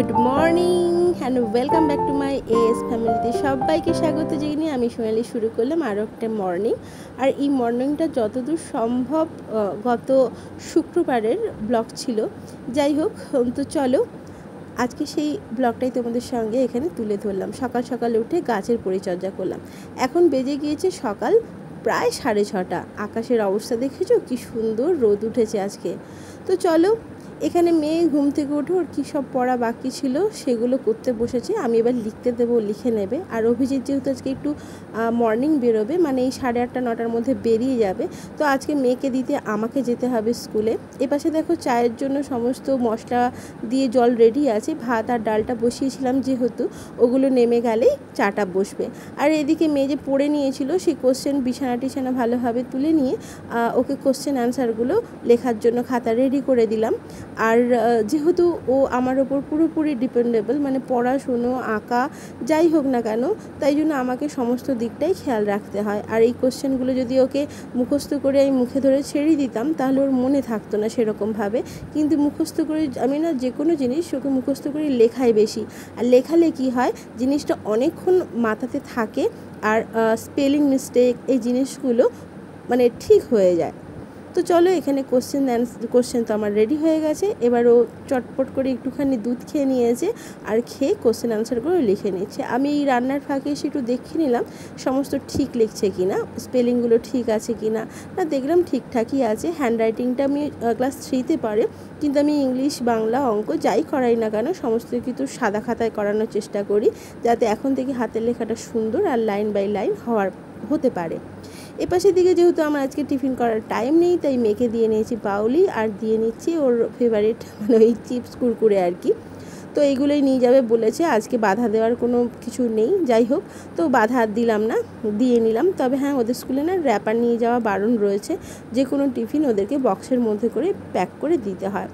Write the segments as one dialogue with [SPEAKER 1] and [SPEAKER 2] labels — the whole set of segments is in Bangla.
[SPEAKER 1] Good morning and welcome back to my S ফ্যামিলিতে সবাইকে স্বাগত জানিয়ে আমি সোনালি শুরু করলাম আরও একটা মর্নিং। আর এই মর্নিংটা যতদূর সম্ভব গত শুক্রবারের ব্লগ ছিল। যাই হোক, তো চলো আজকে সেই ব্লগটাই তোমাদের সঙ্গে এখানে তুলে ধরলাম। সকাল সকালে উঠে গাছের পরিচর্যা করলাম। এখন বেজে গিয়েছে সকাল প্রায় 6:30। আকাশের অবস্থা দেখেছো কি সুন্দর রোদ উঠেছে আজকে। তো চলো, এখানে মেয়ে ঘুম থেকে উঠে ওর কী সব পড়া বাকি ছিল সেগুলো করতে বসেছে। আমি এবার লিখতে দেবো, লিখে নেবে। আর অভিজিৎ যেহেতু আজকে একটু মর্নিং বেরোবে, মানে এই 8:30 9টার মধ্যে বেরিয়ে যাবে, তো আজকে মেয়েকে দিতে আমাকে যেতে হবে স্কুলে। এপাশে দেখো চায়ের জন্য সমস্ত মশলা দিয়ে জল রেডি আছে। ভাত আর ডালটা বসিয়েছিলাম যেহেতু, ওগুলো নেমে গেলেই চাটা বসবে। আর এদিকে মেয়ে যে পড়ে নিয়েছিল সেই কোশ্চেন বিছানা টিছানা ভালোভাবে তুলে নিয়ে ওকে কোশ্চেন অ্যান্সারগুলো লেখার জন্য খাতা রেডি করে দিলাম। আর যেহেতু ও আমার ওপর পুরোপুরি ডিপেন্ডেবল, মানে পড়াশুনো আঁকা যাই হোক না কেন, তাই জন্য আমাকে সমস্ত দিকটাই খেয়াল রাখতে হয়। আর এই কোশ্চেনগুলো যদি ওকে মুখস্থ করে আমি মুখে ধরে ছেড়ে দিতাম তাহলে ওর মনে থাকতো না সেরকমভাবে। কিন্তু মুখস্থ করে আমি না যে কোনো জিনিস ওকে মুখস্থ করে লেখাই বেশি। আর লেখালে কী হয়, জিনিসটা অনেকক্ষণ মাথাতে থাকে আর স্পেলিং মিস্টেক এই জিনিসগুলো মানে ঠিক হয়ে যায়। তো চলো, এখানে কোশ্চেন তো আমার রেডি হয়ে গেছে। এবার ও চটপট করে একটুখানি দুধ খেয়ে নিয়েছে আর খেয়ে কোশ্চেন আনসারগুলো লিখে নিচ্ছে। আমি এই রান্নার ফাঁকে এসে একটু দেখে নিলাম সমস্ত ঠিক লিখছে কি না, স্পেলিংগুলো ঠিক আছে কি না। না, দেখলাম ঠিকঠাকই আছে। হ্যান্ডরাইটিংটা আমি ক্লাস 3তে পারে, কিন্তু আমি ইংলিশ বাংলা অঙ্ক যাই করাই না কেন সমস্ত কিন্তু সাদা খাতায় করানোর চেষ্টা করি, যাতে এখন থেকে হাতের লেখাটা সুন্দর আর লাইন বাই লাইন হতে পারে। এপাশের দিকে যেহেতু আমার আজকে টিফিন করার টাইম নেই, তাই মেয়েকে দিয়ে নিয়েছি পাউলি আর দিয়ে নিচ্ছি ওর ফেভারিট মানে ওই চিপস কুরকুরে আর কি। তো এইগুলোই নিয়ে যাবে বলেছে, আজকে বাধা দেওয়ার কোনো কিছু নেই। যাই হোক, তো বাধা দিলাম না, দিয়ে নিলাম। তবে হ্যাঁ, ওদের স্কুলে না র্যাপার নিয়ে যাওয়া বারণ রয়েছে। যে কোনো টিফিন ওদেরকে বক্সের মধ্যে করে প্যাক করে দিতে হয়।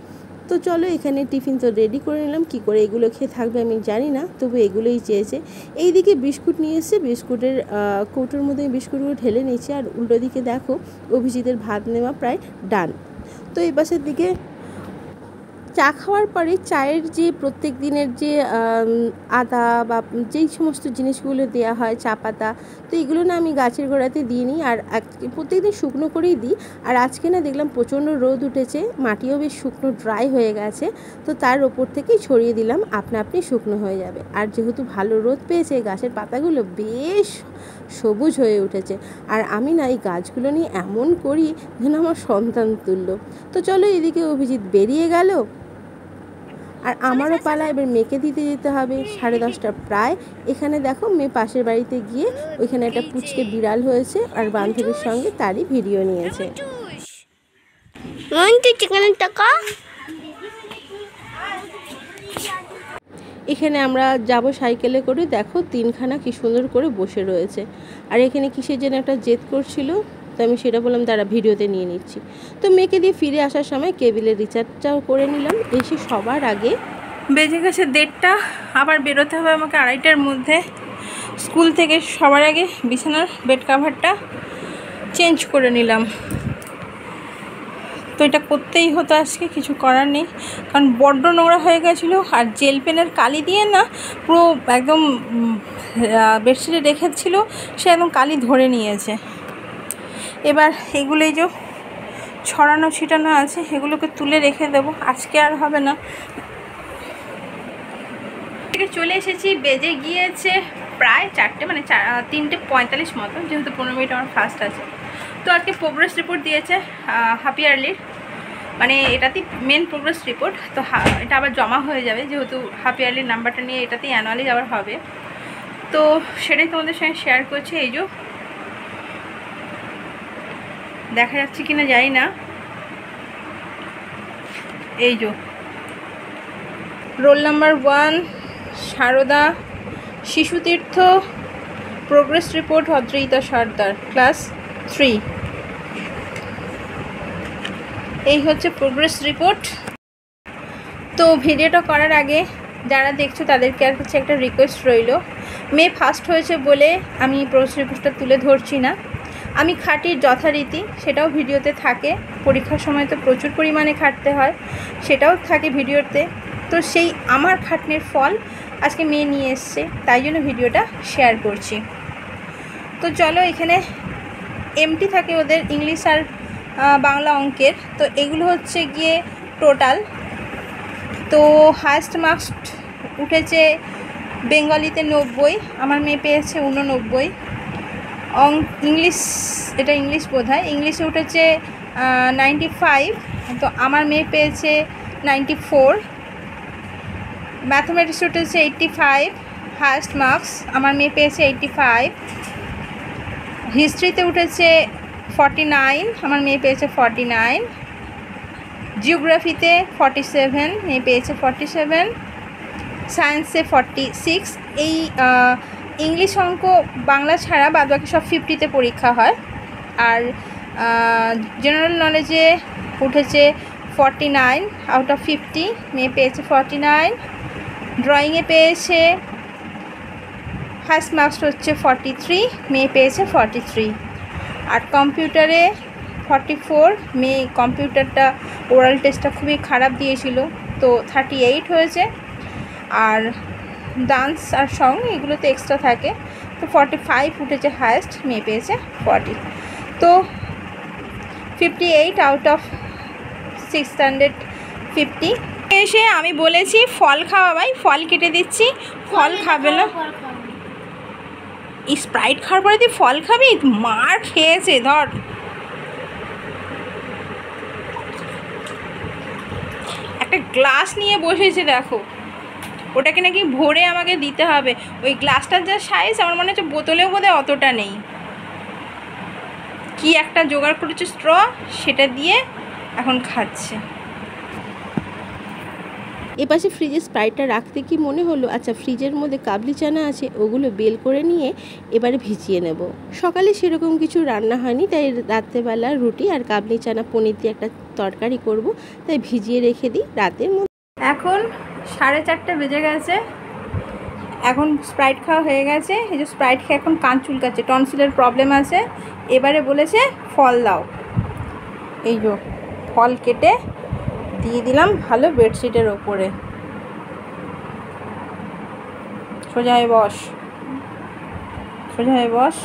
[SPEAKER 1] তো চলো, এখানে টিফিন তো রেডি করে নিলাম। কী করে এগুলো খেয়ে থাকবে আমি জানি না, তবু এগুলোই চেয়েছে। এইদিকে বিস্কুট নিয়ে এসে বিস্কুটের কৌটোর মধ্যে আমি বিস্কুটগুলো ঢেলে নিয়েছি। আর উল্টো দিকে দেখো অভিজিতের ভাত নেওয়া প্রায় ডান। তো এই পাশের দিকে চা খাওয়ার পরে চায়ের যে প্রত্যেক দিনের যে আদা বা যেই সমস্ত জিনিসগুলো দেওয়া হয়, চা পাতা, তো এগুলো না আমি গাছের গোড়াতে দিয়ে নিই। আর প্রত্যেক দিন শুকনো করেই দিই। আর আজকে না দেখলাম প্রচণ্ড রোদ উঠেছে, মাটিও বেশ শুকনো ড্রাই হয়ে গেছে, তো তার ওপর থেকেই ছড়িয়ে দিলাম, আপনা আপনি শুকনো হয়ে যাবে। আর যেহেতু ভালো রোদ পেয়েছে, গাছের পাতাগুলো বেশ সবুজ হয়ে উঠেছে। আর আমি না এই গাছগুলো নিয়ে এমন করি যেন আমার সন্তান তুল্য। তো চলো, এদিকে অভিজিৎ বেরিয়ে গেল আর আমারও পালা। এবার মেয়েকে দিতে যেতে হবে 10:30 প্রায়। এখানে দেখো মেয়ে পাশের বাড়িতে গিয়ে ওইখানে একটা পুচকে বিড়াল হয়েছে আর বান্ধবীর সঙ্গে তারই ভিডিও নিয়েছে। এখানে আমরা যাব সাইকেলে করে, দেখো 3খানা কি সুন্দর করে বসে রয়েছে। আর এখানে কিসের যেন একটা জেদ করছিল, তো আমি সেটা বললাম দাঁড়া ভিডিওতে নিয়ে নিচ্ছি। তো মেয়েকে দিয়ে ফিরে আসার সময় কেবিলের রিচার্জটাও করে নিলাম। এসে সবার আগে
[SPEAKER 2] বেজে গেছে 1:30, আবার বেরোতে হবে আমাকে 2:30টার মধ্যে স্কুল থেকে। সবার আগে বিছানার বেড কাভারটা চেঞ্জ করে নিলাম, তো এটা করতেই হতো আজকে, কিছু করার নেই, কারণ বড্ড নোংরা হয়ে গেছিলো। আর জেল পেনের কালি দিয়ে না পুরো একদম বেডশিটে রেখেছিল, সে একদম কালি ধরে নিয়েছে। এবার এগুলোই যে ছড়ানো ছিটানো আছে এগুলোকে তুলে রেখে দেবো, আজকে আর হবে না। চলে এসেছি, বেজে গিয়েছে প্রায় 4টে, মানে 3:45 মতো, যেহেতু 15 মিনিট আমার ফার্স্ট আছে। তো আজকে প্রোগ্রেস রিপোর্ট দিয়েছে হাফ ইয়ারলির, মানে এটাতেই মেন প্রোগ্রেস রিপোর্ট। তো এটা আবার জমা হয়ে যাবে, যেহেতু হাফ ইয়ারলির নাম্বারটা নিয়ে এটাতেই অ্যানুয়ালি আবার হবে। তো সেটাই তোমাদের সঙ্গে শেয়ার করছি। এই যে দেখা যাচ্ছে কিনা জানি না, এই যে roll number 1 Sarada Shishutirtha, progress report Adrita Sardar, class 3। এই হচ্ছে প্রোগ্রেস রিপোর্ট। তো ভিডিওটা করার আগে যারা দেখছো তাদেরকে আর কাছে একটা রিকোয়েস্ট রইল, মেয়ে ফার্স্ট হয়েছে বলে আমি প্রোগ্রেস রিপোর্টটা তুলে ধরছি না। আমি খাটি যথারীতি, সেটাও ভিডিওতে থাকে। পরীক্ষার সময় তো প্রচুর পরিমাণে খাটতে হয়, সেটাও থাকে ভিডিওতে। তো সেই আমার খাটনির ফল আজকে মেয়ে নিয়ে এসছে, তাই জন্য ভিডিওটা শেয়ার করছি। তো চলো, এখানে এমটি থাকে ওদের ইংলিশ আর বাংলা অঙ্কের। তো এগুলো হচ্ছে গিয়ে টোটাল। তো হায়েস্ট মার্কস উঠেছে বেঙ্গলিতে 90, আমার মেয়ে পেয়েছে 89। ইংলিশ, এটা ইংলিশ বোধহয়, ইংলিশে উঠেছে 95, তো আমার মেয়ে পেয়েছে 94। ম্যাথমেটিক্স উঠেছে 85, হায়েস্ট মার্কস, আমার মেয়ে পেয়েছে 85। হিস্ট্রিতে উঠেছে 49, আমার মেয়ে পেয়েছে 49। জিওগ্রাফিতে 47, মেয়ে পেয়েছে 47। সায়েন্সে 46। এই ইংলিশ, অঙ্ক, বাংলা ছাড়া বাদবাকি সব 50-তে পরীক্ষা হয়। আর জেনারেল নলেজে উঠেছে 49 আউট অফ 50, মেয়ে পেয়েছে 49। ড্রয়িংয়ে পেয়েছে হায়েস্ট মার্কস হচ্ছে 43, মেয়ে পেয়েছে 43। আর কম্পিউটারে 44, মেয়ে কম্পিউটারটা ওরাল টেস্টটা খুবই খারাপ দিয়েছিল, তো 38 হয়েছে। আর ডান্স আর সং এগুলোতে এক্সট্রা থাকে, তো 45 উঠেছে হায়েস্ট, মেয়ে পেয়েছে 40। তো 58 আউট অফ 650। এসে আমি বলেছি ফল খাওয়া ভাই, ফল কেটে দিচ্ছি, ফল খাবে না। স্প্রাইট খাওয়ার পরে তুই ফল খাবি? মার খেয়েছে, ধর। একটা গ্লাস নিয়ে বসেছে দেখো, ওটাকে নাকি ভরে আমাকে দিতে হবে। ওই গ্লাসটার যা সাইজ, আমার মনে হচ্ছে বোতলেও বোধহয় অতটা নেই। কি একটা জোগাড় করেছে স্ট্র, সেটা দিয়ে এখন খাচ্ছে।
[SPEAKER 1] এপাশে ফ্রিজে স্প্রাইটটা রাখতে কি মনে হলো, আচ্ছা ফ্রিজের মধ্যে কাবলি চানা আছে, ওগুলো বেল করে নিয়ে এবারে ভিজিয়ে নেব। সকালে সেরকম কিছু রান্না হয়নি, তাই রাত্রেবেলা রুটি আর কাবলি চানা পনির দিয়ে একটা তরকারি করব, তাই ভিজিয়ে রেখে দিই রাতের মধ্যে।
[SPEAKER 2] এখন 4:30 বেজে গেছে, এখন স্প্রাইট খাওয়া হয়ে গেছে। এই যে স্প্রাইট খেয়ে এখন কান চুলকাচ্ছে, টনসিলের প্রবলেম আছে। এবারে বলেছে ফল দাও, এই যে ফল কেটে দিয়ে দিলাম ভালো বেডশিটের ওপরে। সোজা হয়ে বস, সোজা হয়ে বস।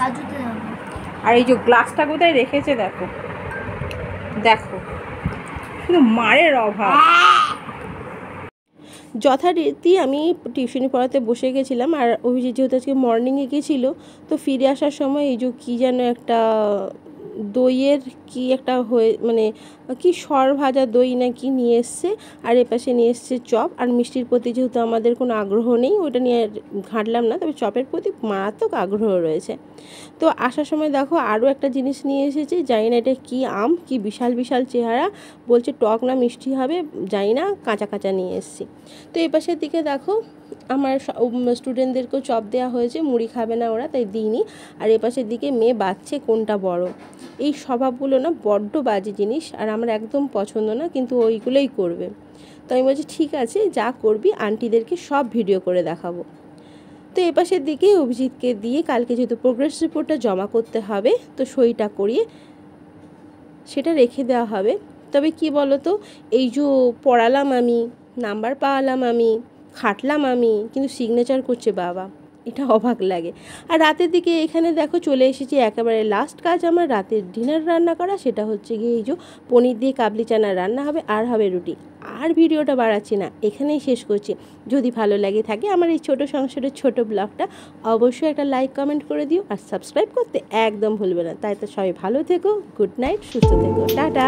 [SPEAKER 2] আর এই যে গ্লাসটা কোথায় রেখেছে দেখো, দেখো শুধু মারের অভাব।
[SPEAKER 1] যথারীতি আমি টিউশনি পড়াতে বসে গেছিলাম, আর অভিজিৎ যেহেতু আজকে মর্নিংয়ে গেছিলো, তো ফিরে আসার সময় এই যে কী যেন একটা দইয়ের কি একটা হয়ে, মানে কি সর ভাজা দই না কি নিয়ে এসছে, আর এপাশে নিয়ে এসছে চপ। আর মিষ্টির প্রতি যেহেতু আমাদের কোনো আগ্রহ নেই, ওটা নিয়ে ঘাঁটলাম না, তবে চপের প্রতি মারাত্মক আগ্রহ রয়েছে। তো আসার সময় দেখো আরও একটা জিনিস নিয়ে এসেছে, জানি না এটা কী আম, কি বিশাল বিশাল চেহারা, বলছে টক না মিষ্টি হবে, জানি না, কাঁচা কাঁচা নিয়ে এসছি। তো এপাশের দিকে দেখো আমার স্টুডেন্টদেরকেও চপ দেওয়া হয়েছে, মুড়ি খাবে না ওরা, তাই দিইনি। আর এপাশের দিকে মেয়ে বাচ্চে কোনটা বড়, এই স্বভাবগুলো না বড্ড বাজে জিনিস, আর আমার একদম পছন্দ না, কিন্তু ওইগুলোই করবে। তো আমি বলছি ঠিক আছে, যা করবি আন্টিদেরকে সব ভিডিও করে দেখাবো। তো এপাশের দিকে অভিজিৎকে দিয়ে কালকে যেহেতু প্রোগ্রেস রিপোর্টটা জমা করতে হবে, তো সইটা করিয়ে সেটা রেখে দেওয়া হবে। তবে কি বলো তো, এই যে পড়ালাম আমি, নাম্বার পাওয়ালাম আমি, খাটলাম আমি, কিন্তু সিগনেচার করছে বাবা, এটা অবাক লাগে। আর রাতের দিকে এখানে দেখো চলে এসেছি, একেবারে লাস্ট কাজ আমার রাতের ডিনার রান্না করা, সেটা হচ্ছে গিয়ে এই যে পনির দিয়ে কাবলি চানা রান্না হবে, আর হবে রুটি। আর ভিডিওটা বাড়াচ্ছি না, এখানেই শেষ করছি। যদি ভালো লাগে থাকে আমার এই ছোট সংসারের ছোট ব্লগটা, অবশ্যই একটা লাইক কমেন্ট করে দিও, আর সাবস্ক্রাইব করতে একদম ভুলবে না। তাই তো সবাই ভালো থেকো, গুড নাইট, সুস্থ থেকো, টাটা।